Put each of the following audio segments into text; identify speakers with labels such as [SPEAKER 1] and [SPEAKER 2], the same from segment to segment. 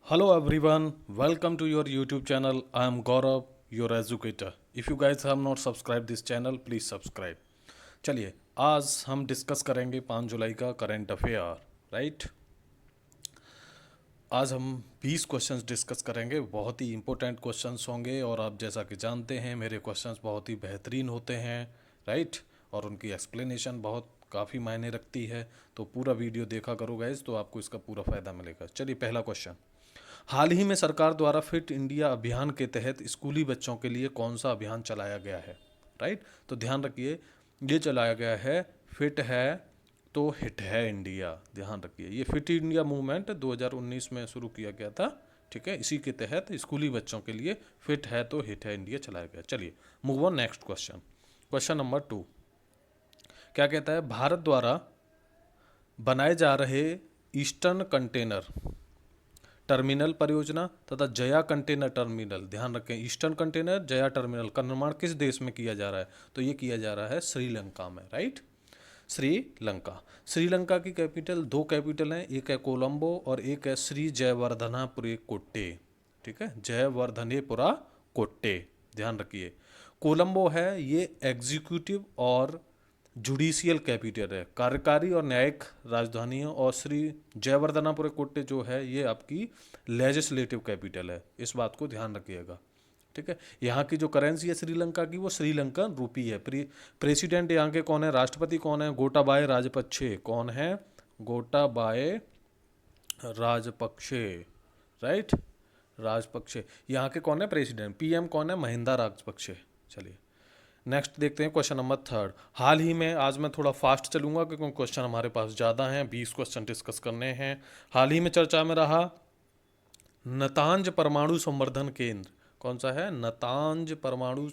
[SPEAKER 1] Hello everyone, welcome to your YouTube channel. I am Gaurav, your educator. If you guys have not subscribed this channel, please subscribe. चलिए आज हम discuss करेंगे 5 जुलाई का current affair, right. आज हम 20 questions discuss करेंगे। बहुत ही important questions होंगे और आप जैसा कि जानते हैं मेरे क्वेश्चंस बहुत ही बेहतरीन होते हैं, राइट। और उनकी एक्सप्लेनेशन बहुत काफ़ी मायने रखती है। तो पूरा वीडियो देखा करो गाइज, तो आपको इसका पूरा फ़ायदा मिलेगा। चलिए पहला क्वेश्चन, हाल ही में सरकार द्वारा फिट इंडिया अभियान के तहत स्कूली बच्चों के लिए कौन सा अभियान चलाया गया है, राइट। तो ध्यान रखिए, ये चलाया गया है फिट है तो हिट है इंडिया। ध्यान रखिए, ये फिट इंडिया मूवमेंट 2019 में शुरू किया गया था, ठीक है। इसी के तहत स्कूली बच्चों के लिए फिट है तो हिट है इंडिया चलाया गया। चलिए move on next question. Question number 2 क्या कहता है, भारत द्वारा बनाए जा रहे ईस्टर्न कंटेनर टर्मिनल परियोजना तथा जया कंटेनर टर्मिनल, ध्यान रखें ईस्टर्न कंटेनर जया टर्मिनल का निर्माण किस देश में किया जा रहा है? तो ये किया जा रहा है श्रीलंका में, राइट। श्रीलंका। श्रीलंका की कैपिटल, दो कैपिटल हैं, एक है कोलंबो और एक है श्री जयवर्धनापुरे कोट्टे, ठीक है, जयवर्धनेपुरा कोट्टे। ध्यान रखिए, कोलंबो है ये एग्जीक्यूटिव और जुडिशियल कैपिटल है, कार्यकारी और न्यायिक राजधानी है। और श्री जयवर्धनापुरे कोट्टे जो है ये आपकी लेजिस्लेटिव कैपिटल है। इस बात को ध्यान रखिएगा, ठीक है। यहाँ की जो करेंसी है श्रीलंका की वो श्रीलंकन रूपी है। प्रेसिडेंट यहाँ के कौन है, राष्ट्रपति कौन है? गोटाबाय राजपक्षे। कौन है? गोटाबाय राजपक्षे, राइट, राजपक्षे। यहाँ के कौन है प्रेसिडेंट? पीएम कौन है? महिंदा राजपक्षे। चलिए नेक्स्ट देखते हैं क्वेश्चन नंबर 3। हाल ही में, आज मैं थोड़ा फास्ट चलूंगा क्योंकि क्वेश्चन हमारे पास ज़्यादा हैं, 20 क्वेश्चन डिस्कस करने हैं। हाल ही में चर्चा में रहा नतांज परमाणु संवर्धन केंद्र। कौन सा है? नतांज परमाणु।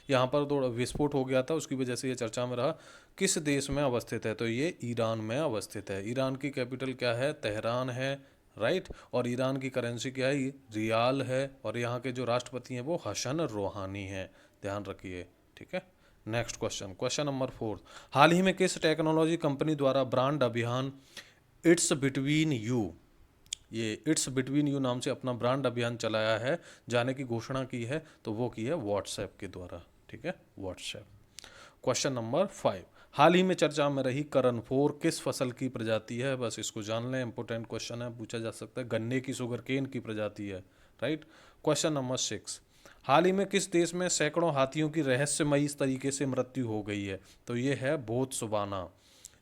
[SPEAKER 1] यहाँ पर थोड़ा विस्फोट हो गया था, उसकी वजह से ये चर्चा में रहा। किस देश में अवस्थित है? तो ये ईरान में अवस्थित है। ईरान की कैपिटल क्या है? तेहरान है, राइट। और ईरान की करेंसी क्या है? रियाल है। और यहाँ के जो राष्ट्रपति हैं वो हसन रूहानी हैं। ध्यान रखिए, ठीक है। Next question, question number 4। हाल ही में किस टेक्नोलॉजी कंपनी द्वारा ब्रांड अभियान इट्स बिटवीन यू, ये इट्स बिटवीन यू नाम से अपना ब्रांड अभियान चलाया है, जाने की घोषणा की है? तो वो की है व्हाट्सएप के द्वारा, ठीक है, व्हाट्सएप। Question number 5। हाल ही में चर्चा में रही करन फोर किस फसल की प्रजाति है? बस इसको जान लें, इंपॉर्टेंट क्वेश्चन है, पूछा जा सकता है। गन्ने की, शुगर केन की प्रजाति है, राइट। Question number 6। हाल ही में किस देश में सैकड़ों हाथियों की रहस्यमयी इस तरीके से मृत्यु हो गई है? तो ये है बोत्सवाना।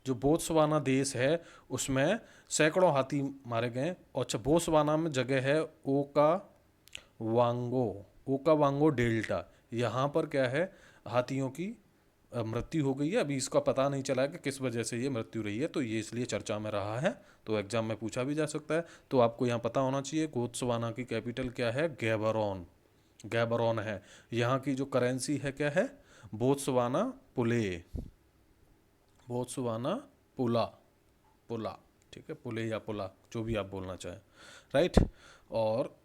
[SPEAKER 1] जो बोत्सवाना देश है उसमें सैकड़ों हाथी मारे गए। अच्छा, बोत्सवाना में जगह है ओका वांगो, ओका वांगो डेल्टा। यहाँ पर क्या है, हाथियों की मृत्यु हो गई है। अभी इसका पता नहीं चला है कि किस वजह से ये मृत्यु रही है, तो ये इसलिए चर्चा में रहा है, तो एग्जाम में पूछा भी जा सकता है। तो आपको यहाँ पता होना चाहिए बोत्सवाना की कैपिटल क्या है? गैबरोन, गैबरोन है। यहाँ की जो करेंसी है क्या है? बोत्सवाना पुले, बोत्सवाना पुला, पुला, ठीक है, पुले या पुला, जो भी आप बोलना चाहें, राइट। और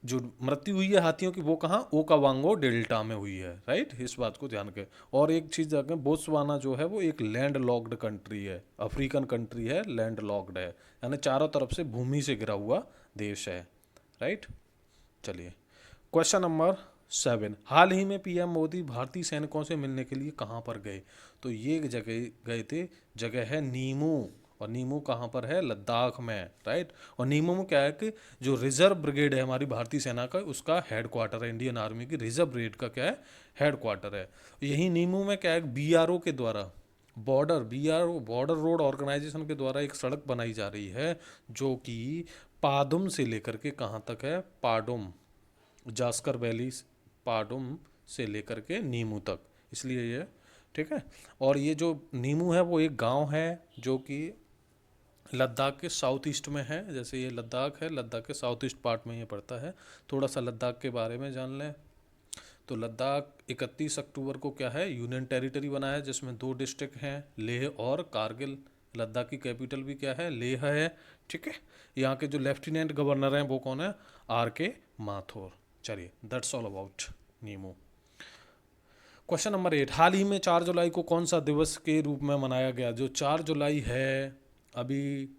[SPEAKER 1] जो मृत्यु हुई है हाथियों की वो कहाँ? ओकावांगो डेल्टा में हुई है, राइट। इस बात को ध्यान के। और एक चीज़ देखें, बोत्सवाना जो है वो एक लैंड लॉक्ड कंट्री है, अफ्रीकन कंट्री है, लैंड लॉक्ड है, यानी चारों तरफ से भूमि से घिरा हुआ देश है, राइट। चलिए क्वेश्चन नंबर 7। हाल ही में पीएम मोदी भारतीय सैनिकों से मिलने के लिए कहाँ पर गए? तो ये जगह गए थे, जगह है नीमू। और नीमू कहाँ पर है? लद्दाख में, राइट। और नीमू में क्या है कि जो रिजर्व ब्रिगेड है हमारी भारतीय सेना का, उसका हेड क्वार्टर है। इंडियन आर्मी की रिजर्व ब्रिगेड का क्या है? हेड क्वार्टर है। यही नीमू में क्या है, बीआरओ के द्वारा, border BRO border road organisation के द्वारा एक सड़क बनाई जा रही है, जो कि पादुम से लेकर के कहाँ तक है? पाडुम, जास्कर वैली, पाडुम से लेकर के नीमू तक, इसलिए ये, ठीक है। और ये जो नीमू है वो एक गांव है जो कि लद्दाख के साउथ ईस्ट में है। जैसे ये लद्दाख है, लद्दाख के साउथ ईस्ट पार्ट में ये पड़ता है। थोड़ा सा लद्दाख के बारे में जान लें। तो लद्दाख 31 अक्टूबर को क्या है? यूनियन टेरिटरी बना है, जिसमें दो डिस्ट्रिक्ट हैं, लेह और कारगिल। लद्दाख की कैपिटल भी क्या है? लेह है, ठीक है। यहाँ के जो लेफ्टिनेंट गवर्नर हैं वो कौन है? Are K Mathur. चलिए that's all about Neemu. Question number 8। हाल ही में 4 जुलाई को कौन सा दिवस के रूप में मनाया गया? जो 4 जुलाई है अभी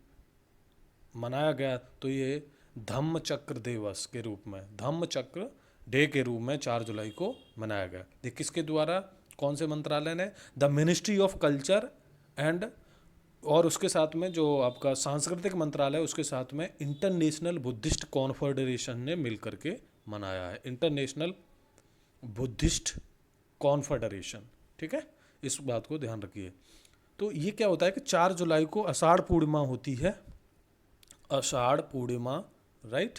[SPEAKER 1] मनाया गया, तो ये धम्म चक्र दिवस के रूप में, धम्म चक्र डे के रूप में 4 जुलाई को मनाया गया। ये किसके द्वारा, कौन से मंत्रालय ने, the ministry of culture and, और उसके साथ में जो आपका सांस्कृतिक मंत्रालय उसके साथ में इंटरनेशनल बुद्धिस्ट कॉन्फेडरेशन ने मिलकर के मनाया है, इंटरनेशनल बुद्धिस्ट कॉन्फेडरेशन। ठीक है, इस बात को ध्यान रखिए। तो ये क्या होता है कि 4 जुलाई को आषाढ़ पूर्णिमा होती है, आषाढ़ पूर्णिमा, राइट।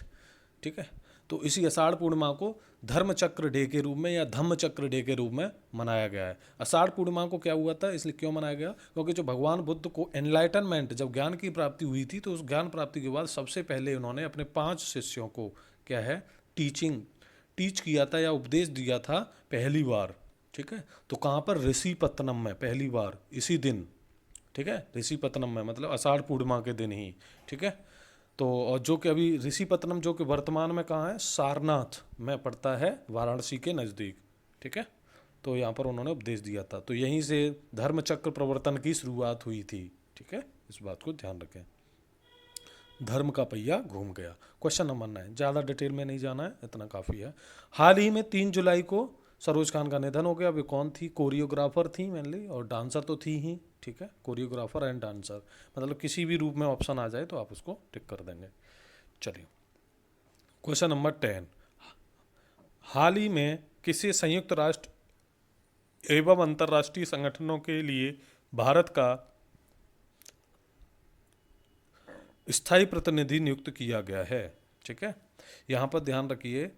[SPEAKER 1] ठीक है, तो इसी आषाढ़ पूर्णिमा को धर्म चक्र डे के रूप में या धम्म चक्र डे के रूप में मनाया गया है। आषाढ़ पूर्णिमा को क्या हुआ था, इसलिए क्यों मनाया गया, क्योंकि जो भगवान बुद्ध को एनलाइटनमेंट, जब ज्ञान की प्राप्ति हुई थी, तो उस ज्ञान प्राप्ति के बाद सबसे पहले उन्होंने अपने 5 शिष्यों को क्या है, टीच किया था या उपदेश दिया था पहली बार। ठीक है, तो कहाँ पर, ऋषिपत्तनम में पहली बार, इसी दिन। ठीक है, ऋषिपत्तनम में मतलब आषाढ़ पूर्णिमा के दिन ही। ठीक है, तो और जो कि अभी ऋषिपत्तनम जो कि वर्तमान में कहाँ है, सारनाथ में पड़ता है, वाराणसी के नज़दीक। ठीक है, तो यहाँ पर उन्होंने उपदेश दिया था, तो यहीं से धर्म चक्र प्रवर्तन की शुरुआत हुई थी। ठीक है, इस बात को ध्यान रखें, धर्म का पहिया घूम गया। क्वेश्चन नंबर 9, ज़्यादा डिटेल में नहीं जाना है, इतना काफ़ी है। हाल ही में 3 जुलाई को सरोज खान का निधन हो गया। वे कौन थी, कोरियोग्राफर थी मेनली, और डांसर तो थी ही। ठीक है, कोरियोग्राफर एंड डांसर, मतलब किसी भी रूप में ऑप्शन आ जाए तो आप उसको टिक कर देंगे। चलिए, क्वेश्चन नंबर 10, हाल ही में किसी संयुक्त राष्ट्र एवं अंतर्राष्ट्रीय संगठनों के लिए भारत का स्थायी प्रतिनिधि नियुक्त किया गया है। ठीक है, यहाँ पर ध्यान रखिए,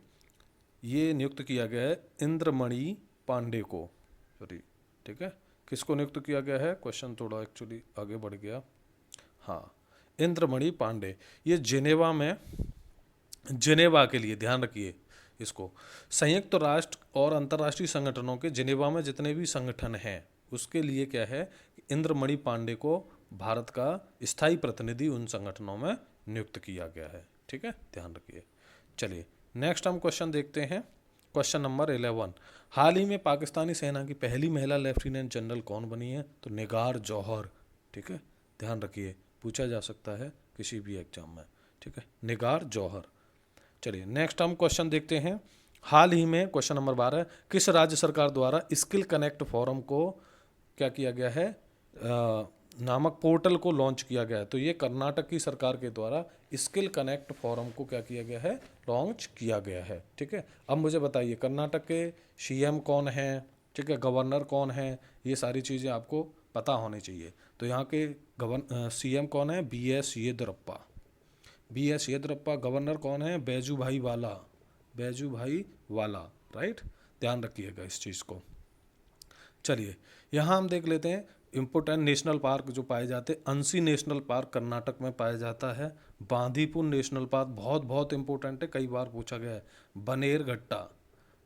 [SPEAKER 1] ये नियुक्त किया गया है इंद्रमणि पांडे को, सॉरी। ठीक है, किसको नियुक्त किया गया है, क्वेश्चन थोड़ा एक्चुअली आगे बढ़ गया। हाँ, इंद्रमणि पांडे, ये जिनेवा के लिए, ध्यान रखिए इसको, संयुक्त राष्ट्र और अंतर्राष्ट्रीय संगठनों के जिनेवा में जितने भी संगठन हैं उसके लिए क्या है, इंद्रमणि पांडे को भारत का स्थायी प्रतिनिधि उन संगठनों में नियुक्त किया गया है। ठीक है, ध्यान रखिए। चलिए, नेक्स्ट हम क्वेश्चन देखते हैं, क्वेश्चन नंबर 11, हाल ही में पाकिस्तानी सेना की पहली महिला लेफ्टिनेंट जनरल कौन बनी है, तो निगार जौहर। ठीक है, ध्यान रखिए, पूछा जा सकता है किसी भी एग्जाम में। ठीक है, निगार जौहर। चलिए, नेक्स्ट हम क्वेश्चन देखते हैं, हाल ही में क्वेश्चन नंबर 12, किस राज्य सरकार द्वारा स्किल कनेक्ट फोरम को क्या किया गया है, नामक पोर्टल को लॉन्च किया गया है। तो ये कर्नाटक की सरकार के द्वारा स्किल कनेक्ट फोरम को क्या किया गया है, लॉन्च किया गया है। ठीक है, अब मुझे बताइए कर्नाटक के सीएम कौन है, ठीक है, गवर्नर कौन है, ये सारी चीज़ें आपको पता होनी चाहिए। तो यहाँ के सीएम कौन है, BS Yediyurappa, BS Yediyurappa. Governor कौन है, बैजूभाई वाला, राइट, ध्यान रखिएगा इस चीज़ को। चलिए, यहाँ हम देख लेते हैं इम्पोर्टेंट नेशनल पार्क जो पाए जाते हैं। अंसी नेशनल पार्क कर्नाटक में पाया जाता है। बांदीपुर नेशनल पार्क बहुत बहुत इंपॉर्टेंट है, कई बार पूछा गया है।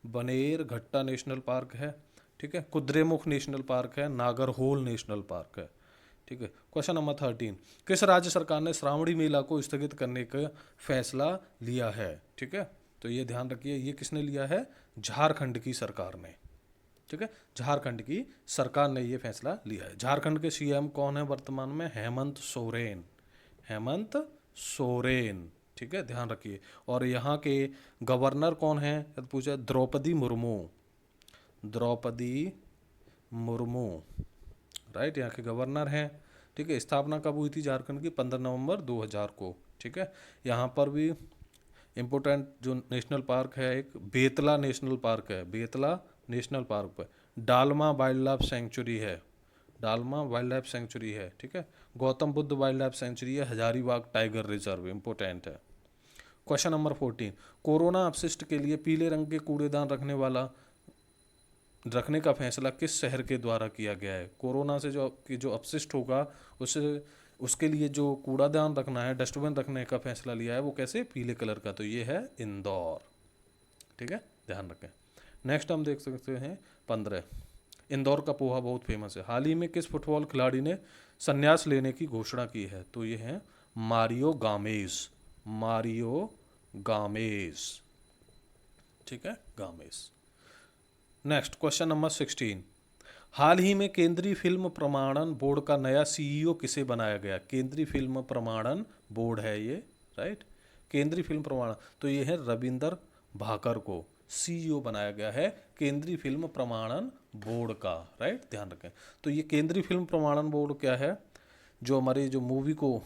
[SPEAKER 1] बनेरघट्टा नेशनल पार्क है। ठीक है, कुद्रेमुख नेशनल पार्क है, नागरहोल नेशनल पार्क है। ठीक है, क्वेश्चन नंबर 13, किस राज्य सरकार ने श्रावणी मेला को स्थगित करने का फैसला लिया है। ठीक है, तो ये ध्यान रखिए, ये किसने लिया है, झारखंड की सरकार ने। ठीक है, झारखंड की सरकार ने ये फैसला लिया है। झारखंड के सीएम कौन है वर्तमान में, हेमंत सोरेन। ठीक है, ध्यान रखिए। और यहाँ के गवर्नर कौन है, पूछा, द्रौपदी मुर्मू, राइट, यहाँ के गवर्नर हैं। ठीक है, स्थापना कब हुई थी झारखंड की, 15 नवंबर 2000 को। ठीक है, यहाँ पर भी इम्पोर्टेंट जो नेशनल पार्क है, एक बेतला नेशनल पार्क है, बेतला नेशनल पार्क पर डालमा वाइल्ड लाइफ सेंचुरी है। ठीक है, Gautam Buddha wild life sanctuary है, हजारीबाग टाइगर रिजर्व, इंपॉर्टेंट है। क्वेश्चन नंबर 14, कोरोना अपशिष्ट के लिए पीले रंग के कूड़ेदान रखने का फैसला किस शहर के द्वारा किया गया है। कोरोना से जो अपशिष्ट होगा उसके लिए जो कूड़ादान रखना है, डस्टबिन रखने का फैसला लिया है, वो कैसे, पीले कलर का, तो ये है इंदौर। ठीक है, ध्यान रखें। नेक्स्ट हम देख सकते हैं 15, इंदौर का पोहा बहुत फेमस है। हाल ही में किस फुटबॉल खिलाड़ी ने संन्यास लेने की घोषणा की है, तो ये है मारियो गामेज। ठीक है, गामेज। नेक्स्ट क्वेश्चन नंबर 16, हाल ही में केंद्रीय फिल्म प्रमाणन बोर्ड का नया CEO किसे बनाया गया। केंद्रीय फिल्म प्रमाणन बोर्ड है ये, राइट, केंद्रीय फिल्म प्रमाणन, तो ये है रविंदर भाकर को CEO बनाया गया है केंद्रीय फिल्म प्रमाणन बोर्ड का, राइट, ध्यान रखें। तो ये केंद्रीय फिल्म प्रमाणन बोर्ड क्या है, जो हमारी जो मूवी को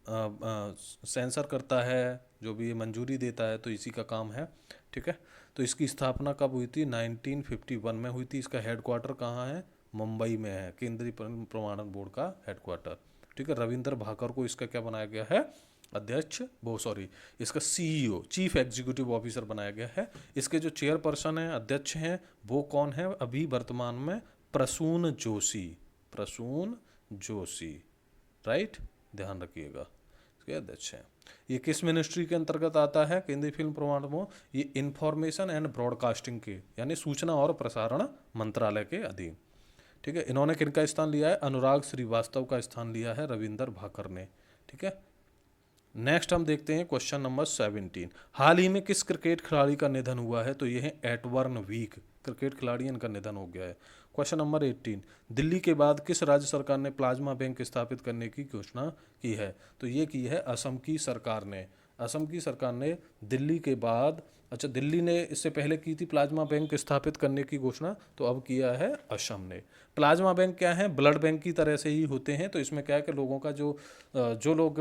[SPEAKER 1] सेंसर करता है, जो भी ये मंजूरी देता है, तो इसी का काम है, ठीक है। तो इसकी स्थापना कब हुई थी, 1951 में हुई थी। इसका हेडक्वार्टर कहाँ है, मुंबई में है, केंद्रीय प्रमाणन बोर्ड का हेडक्वार्टर, ठीक है। रविंदर भाकर को इसका क्या बनाया गया है, अध्यक्ष, इसका CEO चीफ एग्जीक्यूटिव ऑफिसर बनाया गया है। इसके जो चेयरपर्सन हैं, अध्यक्ष हैं, वो कौन है अभी वर्तमान में, प्रसून जोशी, राइट, ध्यान रखिएगा, इसके अध्यक्ष हैं। ये किस मिनिस्ट्री के अंतर्गत आता है, केंद्रीय फिल्म प्रमाणन बोर्ड, ये इंफॉर्मेशन एंड ब्रॉडकास्टिंग के यानी सूचना और प्रसारण मंत्रालय के अधीन, ठीक है। इन्होंने किनका स्थान लिया है, अनुराग श्रीवास्तव का स्थान लिया है रविंदर भाकर ने, ठीक है। नेक्स्ट हम देखते हैं क्वेश्चन नंबर 17। हाल ही में किस क्रिकेट खिलाड़ी का निधन हुआ है, तो ये है एटवर्न वीक, क्रिकेट खिलाड़ी, इनका निधन हो गया है। क्वेश्चन नंबर 18, दिल्ली के बाद किस राज्य सरकार ने प्लाज्मा बैंक स्थापित करने की घोषणा की है, तो ये की है असम की सरकार ने। असम की सरकार ने दिल्ली के बाद, अच्छा दिल्ली ने इससे पहले की थी प्लाज्मा बैंक स्थापित करने की घोषणा, तो अब किया है असम ने। प्लाज्मा बैंक क्या है, ब्लड बैंक की तरह से ही होते हैं। तो इसमें क्या है कि लोगों का जो लोग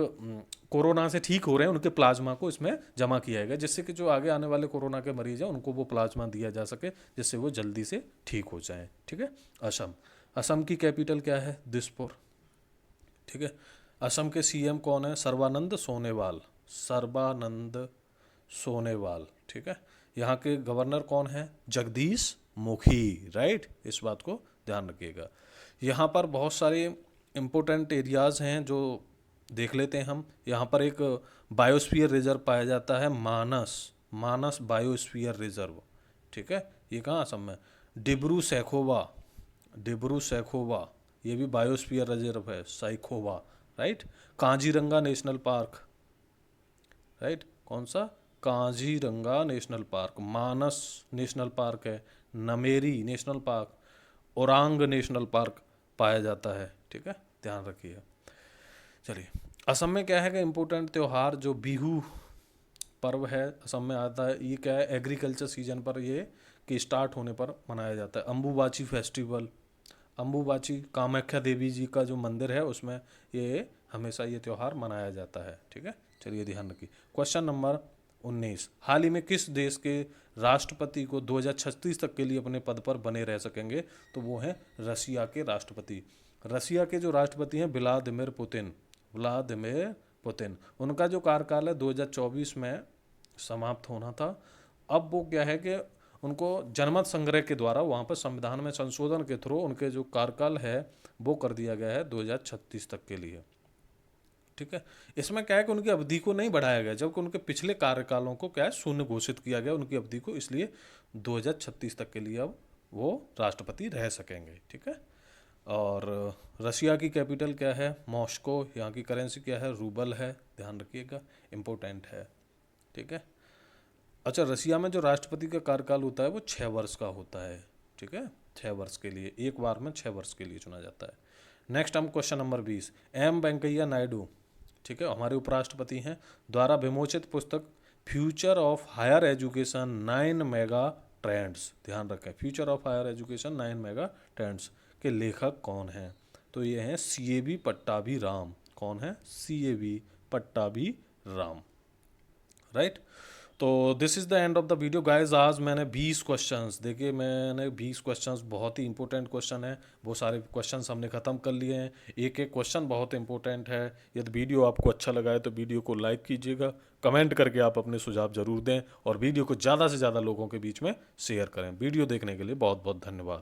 [SPEAKER 1] कोरोना से ठीक हो रहे हैं उनके प्लाज्मा को इसमें जमा किया गया, जिससे कि जो आगे आने वाले कोरोना के मरीज हैं उनको वो प्लाज्मा दिया जा सके, जिससे वो जल्दी से ठीक हो जाएं, ठीक है। असम की कैपिटल क्या है, दिसपुर, ठीक है। असम के CM कौन है, सर्बानंद सोनेवाल, ठीक है। यहाँ के गवर्नर कौन है, जगदीश मुखी, राइट, इस बात को ध्यान रखिएगा। यहाँ पर बहुत सारे इम्पोर्टेंट एरियाज़ हैं जो देख लेते हैं हम। यहाँ पर एक बायोस्फीयर रिजर्व पाया जाता है, मानस बायोस्फीयर रिजर्व, ठीक है। ये कहाँ, असम में। डिब्रू सैखोवा ये भी बायोस्फीयर रिजर्व है, Saikhowa, right. Kaziranga national park, right, कौन सा, काजीरंगा नेशनल पार्क। मानस नेशनल पार्क है, Nameri national park, Orang national park पाया जाता है, ठीक है, ध्यान रखिए। चलिए, असम में क्या है कि इम्पोर्टेंट त्यौहार जो बिहू पर्व है असम में आता है, ये क्या है, एग्रीकल्चर सीजन पर ये कि स्टार्ट होने पर मनाया जाता है। अम्बुबाची फेस्टिवल, अम्बुबाची कामाख्या देवी जी का जो मंदिर है उसमें ये हमेशा ये त्यौहार मनाया जाता है, ठीक है। चलिए ध्यान रखिए। क्वेश्चन नंबर 19, हाल ही में किस देश के राष्ट्रपति को 2036 तक के लिए अपने पद पर बने रह सकेंगे, तो वो हैं रशिया के राष्ट्रपति। रशिया के जो राष्ट्रपति हैं व्लादिमीर पुतिन, उनका जो कार्यकाल है 2024 में समाप्त होना था। अब वो क्या है कि उनको जनमत संग्रह के द्वारा वहाँ पर संविधान में संशोधन के थ्रू उनके जो कार्यकाल है वो कर दिया गया है 2036 तक के लिए, ठीक है। इसमें क्या है कि उनकी अवधि को नहीं बढ़ाया गया, जबकि उनके पिछले कार्यकालों को क्या है, शून्य घोषित किया गया उनकी अवधि को, इसलिए 2036 तक के लिए अब वो राष्ट्रपति रह सकेंगे, ठीक है। और रशिया की कैपिटल क्या है, मॉस्को। यहाँ की करेंसी क्या है, रूबल है, ध्यान रखिएगा, इम्पोर्टेंट है, ठीक है। अच्छा, रशिया में जो राष्ट्रपति का कार्यकाल होता है वो 6 वर्ष का होता है, ठीक है, 6 वर्ष के लिए, एक बार में 6 वर्ष के लिए चुना जाता है। नेक्स्ट हम question number 20, M Venkaiah Naidu, ठीक है, हमारे उपराष्ट्रपति हैं, द्वारा विमोचित पुस्तक future of higher education 9 mega trends, ध्यान रखें, future of higher education 9 mega trends के लेखक कौन हैं, तो ये हैं CAB पट्टाभीराम। कौन है, CAB पट्टाभीराम, राइट। तो this is the end of the video guys. आज मैंने 20 क्वेश्चंस, देखिए मैंने 20 क्वेश्चंस, बहुत ही इंपॉर्टेंट क्वेश्चन है, वो सारे क्वेश्चंस हमने ख़त्म कर लिए हैं। एक एक क्वेश्चन बहुत इंपॉर्टेंट है। यदि वीडियो आपको अच्छा लगा है तो वीडियो को लाइक कीजिएगा, कमेंट करके आप अपने सुझाव ज़रूर दें और वीडियो को ज़्यादा से ज़्यादा लोगों के बीच में शेयर करें। वीडियो देखने के लिए बहुत बहुत धन्यवाद।